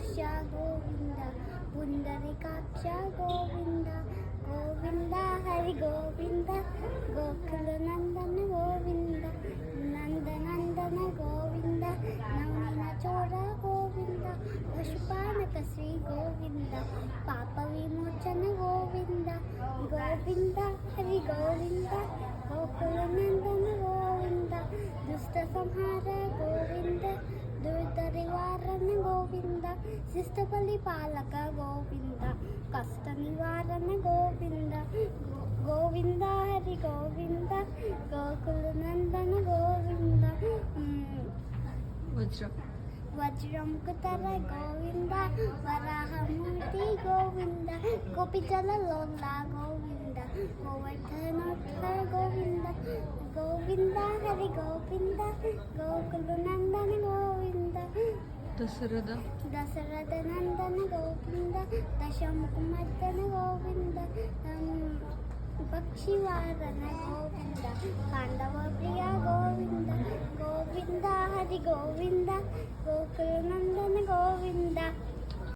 पुंडरीकाक्ष गोविंद पुंडरीकाक्ष गोविंद गोविंद हरि गोविंद गोकुल नंदन गोविंद नंदनंदन गोविंद नवनीन चोर गोविंद पशुपालक श्री गोविंद पाप विमोचन गोविंद गोविंद हरि गोविंद गोकुल नंदन गोविंद दुष्ट संहार गोविंद दुर्दरिवारण गोविंद शिष्ट पालक गोविंद कष्ट निवारण गोविंद गोविंद हरि गोविंद गोकुल नंदन गोविंद वज्रमुकुतर गोविंद वराहमूर्ति गोविंद गोपीजल लोला गोविंद गोवर्धनोत्तर गोविंद गोविंद हरि गोविंद गोकुल नंदन गोविंद दशरथ नंदन गोविंद दशमुखमर्दन गोविंद पक्षिवारण गोविंद पांडव प्रिय गोविंद गोविंद हरि गोविंद गोकुल नंदन गोविंद